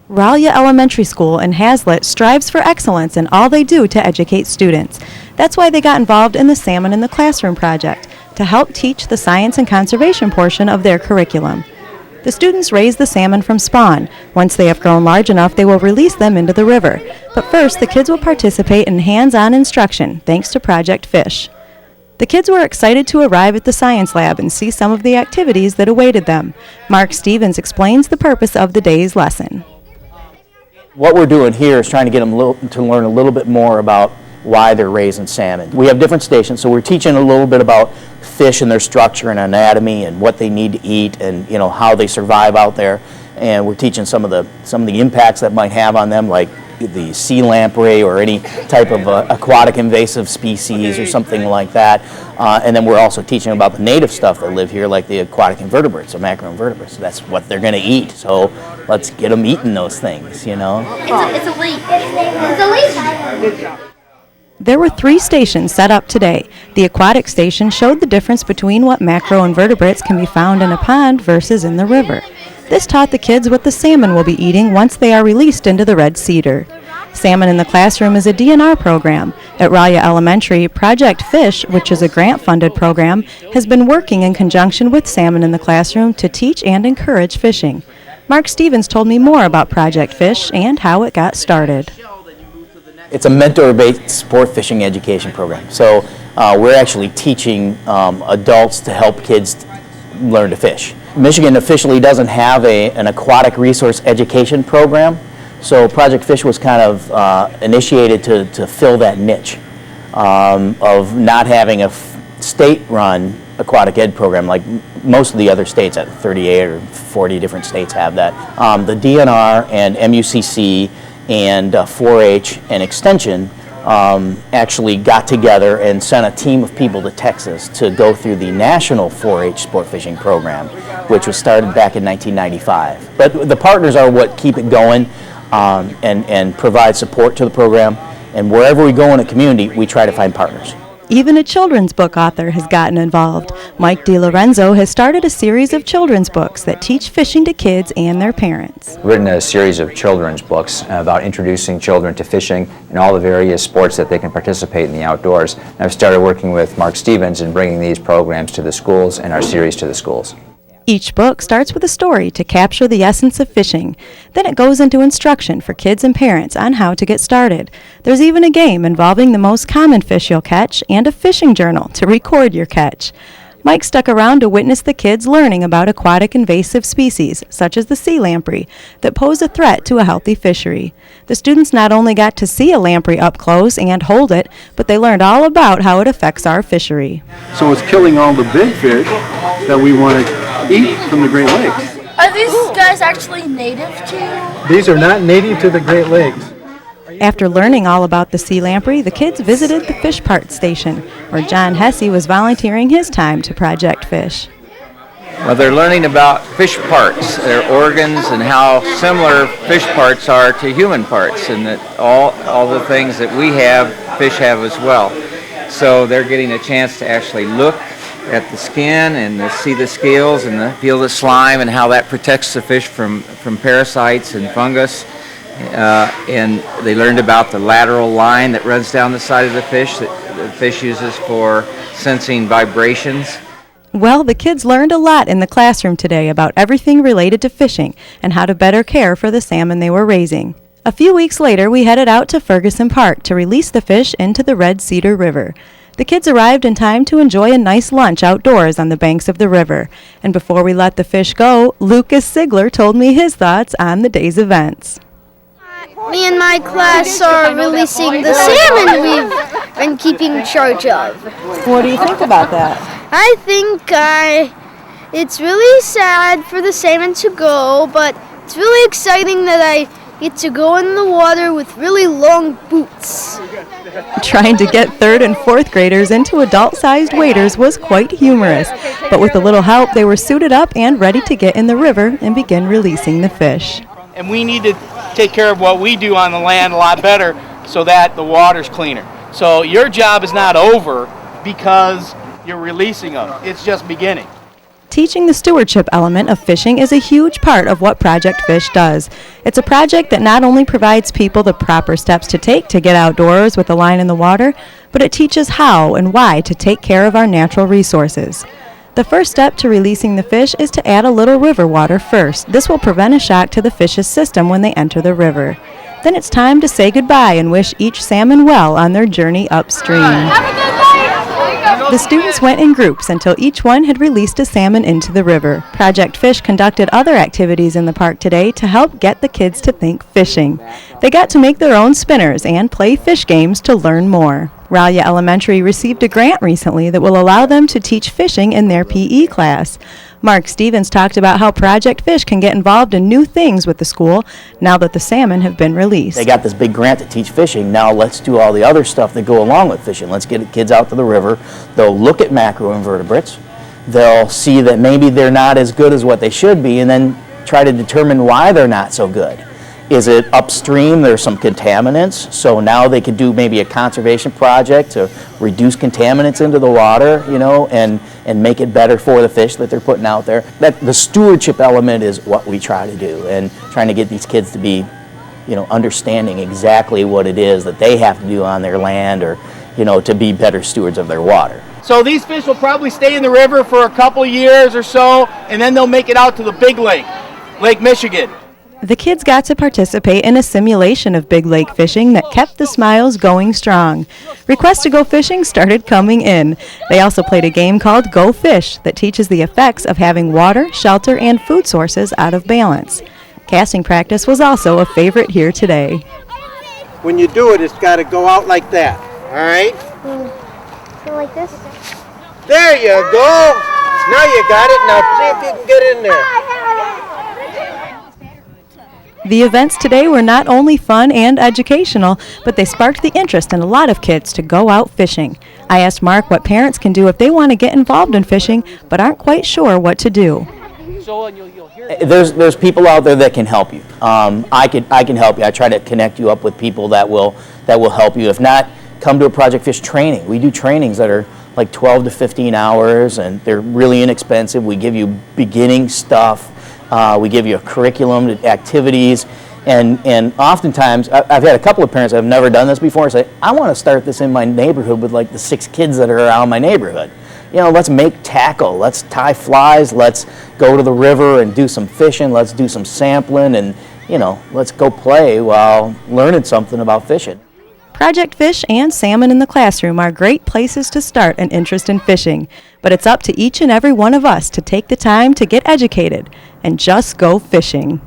Ralia Elementary School in Haslett strives for excellence in all they do to educate students. That's why they got involved in the Salmon in the Classroom project, to help teach the science and conservation portion of their curriculum. The students raise the salmon from spawn. Once they have grown large enough, they will release them into the river. But first, the kids will participate in hands-on instruction, thanks to Project Fish. The kids were excited to arrive at the science lab and see some of the activities that awaited them. Mark Stevens explains the purpose of the day's lesson. What we're doing here is trying to get them to learn a little bit more about why they're raising salmon. We have different stations, so we're teaching a little bit about fish and their structure and anatomy and what they need to eat and how they survive out there. And we're teaching some of the impacts that might have on them, like the sea lamprey or any type of aquatic invasive species or something like that. And then we're also teaching about the native stuff that live here, like the aquatic invertebrates or macroinvertebrates. So that's what they're going to eat. So let's get them eating those things, It's a leaf. It's a leaf. There were 3 stations set up today. The aquatic station showed the difference between what macroinvertebrates can be found in a pond versus in the river. This taught the kids what the salmon will be eating once they are released into the Red Cedar. Salmon in the Classroom is a DNR program. At Ralia Elementary, Project Fish, which is a grant-funded program, has been working in conjunction with Salmon in the Classroom to teach and encourage fishing. Mark Stevens told me more about Project Fish and how it got started. It's a mentor-based sport fishing education program. So we're actually teaching adults to help kids learn to fish. Michigan officially doesn't have an aquatic resource education program, so Project Fish was kind of initiated to fill that niche of not having a state-run aquatic ed program like most of the other states. At 38 or 40 different states have that. The DNR and MUCC and 4-H and Extension actually got together and sent a team of people to Texas to go through the national 4-H sport fishing program, which was started back in 1995. But the partners are what keep it going and provide support to the program. And wherever we go in a community, we try to find partners. Even a children's book author has gotten involved. Mike DiLorenzo has started a series of children's books that teach fishing to kids and their parents. Written a series of children's books about introducing children to fishing and all the various sports that they can participate in the outdoors. And I've started working with Mark Stevens in bringing these programs to the schools and our series to the schools. Each book starts with a story to capture the essence of fishing. Then it goes into instruction for kids and parents on how to get started. There's even a game involving the most common fish you'll catch and a fishing journal to record your catch. Mike stuck around to witness the kids learning about aquatic invasive species, such as the sea lamprey, that pose a threat to a healthy fishery. The students not only got to see a lamprey up close and hold it, but they learned all about how it affects our fishery. So it's killing all the big fish that we want to eat from the Great Lakes. Are these guys actually native to? These are not native to the Great Lakes. After learning all about the sea lamprey, the kids visited the fish part station, where John Hesse was volunteering his time to Project Fish. Well, they're learning about fish parts, their organs, and how similar fish parts are to human parts, and that all the things that we have, fish have as well. So they're getting a chance to actually look at the skin and to see the scales and feel the slime and how that protects the fish from parasites and fungus. And they learned about the lateral line that runs down the side of the fish that the fish uses for sensing vibrations. Well, the kids learned a lot in the classroom today about everything related to fishing and how to better care for the salmon they were raising. A few weeks later, we headed out to Ferguson Park to release the fish into the Red Cedar River. The kids arrived in time to enjoy a nice lunch outdoors on the banks of the river. And before we let the fish go, Lucas Sigler told me his thoughts on the day's events. Me and my class are releasing the salmon we've been keeping charge of. What do you think about that? I think it's really sad for the salmon to go, but it's really exciting that I get to go in the water with really long boots. Trying to get 3rd and 4th graders into adult-sized waders was quite humorous, but with a little help, they were suited up and ready to get in the river and begin releasing the fish. And we need to take care of what we do on the land a lot better so that the water's cleaner. So your job is not over because you're releasing them. It's just beginning. Teaching the stewardship element of fishing is a huge part of what Project Fish does. It's a project that not only provides people the proper steps to take to get outdoors with a line in the water, but it teaches how and why to take care of our natural resources. The first step to releasing the fish is to add a little river water first. This will prevent a shock to the fish's system when they enter the river. Then it's time to say goodbye and wish each salmon well on their journey upstream. The students went in groups until each one had released a salmon into the river. Project Fish conducted other activities in the park today to help get the kids to think fishing. They got to make their own spinners and play fish games to learn more. Ralia Elementary received a grant recently that will allow them to teach fishing in their PE class. Mark Stevens talked about how Project Fish can get involved in new things with the school now that the salmon have been released. They got this big grant to teach fishing. Now let's do all the other stuff that go along with fishing. Let's get kids out to the river. They'll look at macroinvertebrates. They'll see that maybe they're not as good as what they should be, and then try to determine why they're not so good. Is it upstream? There's some contaminants, so now they could do maybe a conservation project to reduce contaminants into the water, and make it better for the fish that they're putting out there. The stewardship element is what we try to do, and trying to get these kids to be, understanding exactly what it is that they have to do on their land, or, to be better stewards of their water. So these fish will probably stay in the river for a couple years or so, and then they'll make it out to the big lake, Lake Michigan. The kids got to participate in a simulation of big lake fishing that kept the smiles going strong. Requests to go fishing started coming in. They also played a game called Go Fish that teaches the effects of having water, shelter, and food sources out of balance. Casting practice was also a favorite here today. When you do it, it's got to go out like that, all right? So like this? There you go. Now you got it. Now see if you can get in there. The events today were not only fun and educational, but they sparked the interest in a lot of kids to go out fishing. I asked Mark what parents can do if they want to get involved in fishing, but aren't quite sure what to do. There's people out there that can help you. I can help you. I try to connect you up with people that will help you. If not, come to a Project Fish training. We do trainings that are like 12 to 15 hours, and they're really inexpensive. We give you beginning stuff. We give you a curriculum, activities, and oftentimes, I've had a couple of parents that have never done this before say, I want to start this in my neighborhood with like the 6 kids that are around my neighborhood. Let's make tackle, let's tie flies, let's go to the river and do some fishing, let's do some sampling, and let's go play while learning something about fishing. Project Fish and Salmon in the Classroom are great places to start an interest in fishing, but it's up to each and every one of us to take the time to get educated and just go fishing.